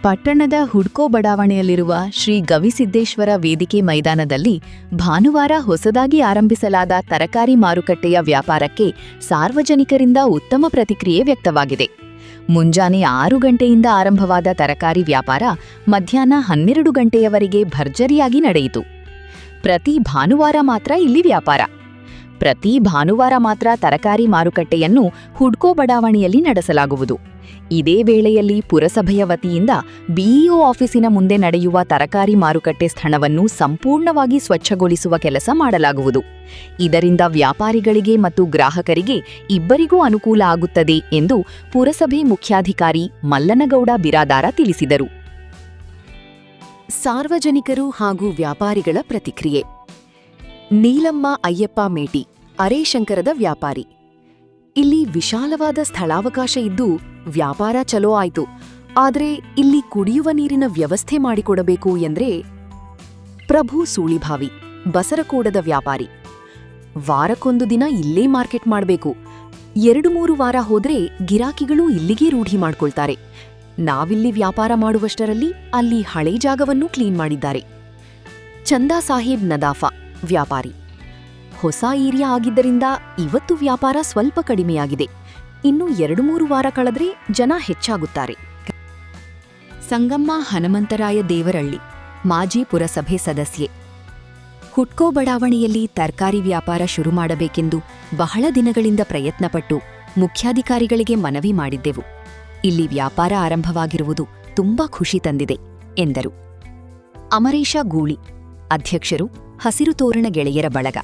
ಪಟ್ಟಣದ ಹುಡ್ಕೋ ಬಡಾವಣೆಯಲ್ಲಿರುವ ಶ್ರೀ ಗವಿಸಿದ್ದೇಶ್ವರ ವೇದಿಕೆ ಮೈದಾನದಲ್ಲಿ ಭಾನುವಾರ ಹೊಸದಾಗಿ ಆರಂಭಿಸಲಾದ ತರಕಾರಿ ಮಾರುಕಟ್ಟೆಯ ವ್ಯಾಪಾರಕ್ಕೆ ಸಾರ್ವಜನಿಕರಿಂದ ಉತ್ತಮ ಪ್ರತಿಕ್ರಿಯೆ ವ್ಯಕ್ತವಾಗಿದೆ. ಮುಂಜಾನೆ 6 ಗಂಟೆಯಿಂದ ಆರಂಭವಾದ ತರಕಾರಿ ವ್ಯಾಪಾರ ಮಧ್ಯಾಹ್ನ 12 ಗಂಟೆಯವರೆಗೆ ಭರ್ಜರಿಯಾಗಿ ನಡೆಯಿತು. ಪ್ರತಿ ಭಾನುವಾರ ಮಾತ್ರ ತರಕಾರಿ ಮಾರುಕಟ್ಟೆಯನ್ನು ಹುಡ್ಕೋ ಬಡಾವಣೆಯಲ್ಲಿ ನಡೆಸಲಾಗುವುದು. ಇದೇ ವೇಳೆಯಲ್ಲಿ ಪುರಸಭೆಯ ವತಿಯಿಂದ ಬಿಇಒ ಆಫೀಸಿನ ಮುಂದೆ ನಡೆಯುವ ತರಕಾರಿ ಮಾರುಕಟ್ಟೆ ಸ್ಥಳವನ್ನು ಸಂಪೂರ್ಣವಾಗಿ ಸ್ವಚ್ಛಗೊಳಿಸುವ ಕೆಲಸ ಮಾಡಲಾಗುವುದು. ಇದರಿಂದ ವ್ಯಾಪಾರಿಗಳಿಗೆ ಮತ್ತು ಗ್ರಾಹಕರಿಗೆ ಇಬ್ಬರಿಗೂ ಅನುಕೂಲ ಆಗುತ್ತದೆ ಎಂದು ಪುರಸಭೆ ಮುಖ್ಯಾಧಿಕಾರಿ ಮಲ್ಲನಗೌಡ ಬಿರಾದಾರ ತಿಳಿಸಿದರು. ಸಾರ್ವಜನಿಕರು ಹಾಗೂ ವ್ಯಾಪಾರಿಗಳ ಪ್ರತಿಕ್ರಿಯೆ. ನೀಲಮ್ಮ ಅಯ್ಯಪ್ಪ ಮೇಟಿ, ಅರೇಶಂಕರದ ವ್ಯಾಪಾರಿ. ಇಲ್ಲಿ ವಿಶಾಲವಾದ ಸ್ಥಳಾವಕಾಶ ಇದ್ದು ವ್ಯಾಪಾರ ಚಲೋ ಆಯ್ತು. ಆದ್ರೆ ಇಲ್ಲಿ ಕುಡಿಯುವ ನೀರಿನ ವ್ಯವಸ್ಥೆ ಮಾಡಿಕೊಡಬೇಕು ಎಂದ್ರೆ. ಪ್ರಭು ಸೂಳಿಭಾವಿ, ಬಸರಕೋಡದ ವ್ಯಾಪಾರಿ. ವಾರಕ್ಕೊಂದು ದಿನ ಇಲ್ಲೇ ಮಾರ್ಕೆಟ್ ಮಾಡಬೇಕು. 2-3 ವಾರ ಹೋದ್ರೆ ಗಿರಾಕಿಗಳು ಇಲ್ಲಿಗೆ ರೂಢಿ ಮಾಡ್ಕೊಳ್ತಾರೆ. ನಾವಿಲ್ಲಿ ವ್ಯಾಪಾರ ಮಾಡುವಷ್ಟರಲ್ಲಿ ಅಲ್ಲಿ ಹಳೆ ಜಾಗವನ್ನು ಕ್ಲೀನ್ ಮಾಡಿದ್ದಾರೆ. ಚಂದಾ ಸಾಹೇಬ್ ನದಾಫಾ, ವ್ಯಾಪಾರಿ. ಹೊಸ ಏರಿಯಾ ಆಗಿದ್ದರಿಂದ ಇವತ್ತು ವ್ಯಾಪಾರ ಸ್ವಲ್ಪ ಕಡಿಮೆಯಾಗಿದೆ. ಇನ್ನು 2-3 ವಾರ ಕಳೆದ್ರೆ ಜನ ಹೆಚ್ಚಾಗುತ್ತಾರೆ. ಸಂಗಮ್ಮ ಹನುಮಂತರಾಯ ದೇವರಳ್ಳಿ, ಮಾಜಿ ಪುರಸಭೆ ಸದಸ್ಯೆ. ಹುಡ್ಕೋ ಬಡಾವಣೆಯಲ್ಲಿ ತರಕಾರಿ ವ್ಯಾಪಾರ ಶುರು ಮಾಡಬೇಕೆಂದು ಬಹಳ ದಿನಗಳಿಂದ ಪ್ರಯತ್ನಪಟ್ಟು ಮುಖ್ಯಾಧಿಕಾರಿಗಳಿಗೆ ಮನವಿ ಮಾಡಿದ್ದೆವು. ಇಲ್ಲಿ ವ್ಯಾಪಾರ ಆರಂಭವಾಗಿರುವುದು ತುಂಬಾ ಖುಷಿ ತಂದಿದೆ ಎಂದರು. ಅಮರೇಶ ಗೂಳಿ, ಅಧ್ಯಕ್ಷರು, ಹಸಿರು ತೋರಣ ಗೆಳೆಯರ ಬಳಗ.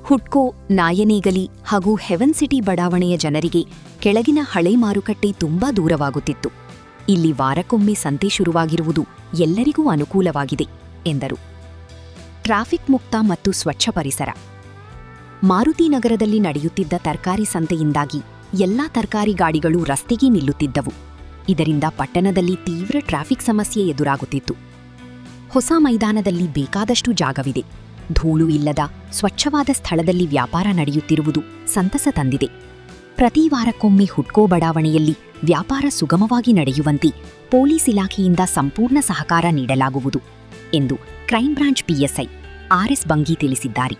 ಹುಡ್ಕೋ, ನಾಯನೇಗಲಿ ಹಾಗೂ ಹೆವನ್ ಸಿಟಿ ಬಡಾವಣೆಯ ಜನರಿಗೆ ಕೆಳಗಿನ ಹಳೆ ಮಾರುಕಟ್ಟೆ ತುಂಬಾ ದೂರವಾಗುತ್ತಿತ್ತು. ಇಲ್ಲಿ ವಾರಕ್ಕೊಮ್ಮೆ ಸಂತೆ ಶುರುವಾಗಿರುವುದು ಎಲ್ಲರಿಗೂ ಅನುಕೂಲವಾಗಿದೆ ಎಂದರು. ಟ್ರಾಫಿಕ್ ಮುಕ್ತ ಮತ್ತು ಸ್ವಚ್ಛ ಪರಿಸರ. ಮಾರುತಿ ನಗರದಲ್ಲಿ ನಡೆಯುತ್ತಿದ್ದ ತರಕಾರಿ ಸಂತೆಯಿಂದಾಗಿ ಎಲ್ಲಾ ತರಕಾರಿ ಗಾಡಿಗಳು ರಸ್ತೆಗೆ ನಿಲ್ಲುತ್ತಿದ್ದವು. ಇದರಿಂದ ಪಟ್ಟಣದಲ್ಲಿ ತೀವ್ರ ಟ್ರಾಫಿಕ್ ಸಮಸ್ಯೆ ಎದುರಾಗುತ್ತಿತ್ತು. ಹೊಸ ಮೈದಾನದಲ್ಲಿ ಬೇಕಾದಷ್ಟು ಜಾಗವಿದೆ. ಧೂಳು ಇಲ್ಲದ ಸ್ವಚ್ಛವಾದ ಸ್ಥಳದಲ್ಲಿ ವ್ಯಾಪಾರ ನಡೆಯುತ್ತಿರುವುದು ಸಂತಸ ತಂದಿದೆ. ಪ್ರತಿ ವಾರಕ್ಕೊಮ್ಮೆ ಹುಡ್ಕೋ ಬಡಾವಣೆಯಲ್ಲಿ ವ್ಯಾಪಾರ ಸುಗಮವಾಗಿ ನಡೆಯುವಂತೆ ಪೊಲೀಸ್ ಇಲಾಖೆಯಿಂದ ಸಂಪೂರ್ಣ ಸಹಕಾರ ನೀಡಲಾಗುವುದು ಎಂದು ಕ್ರೈಂ ಬ್ರಾಂಚ್ ಪಿಎಸ್ಐ ಆರ್ಎಸ್ ಬಂಗಿ ತಿಳಿಸಿದ್ದಾರೆ.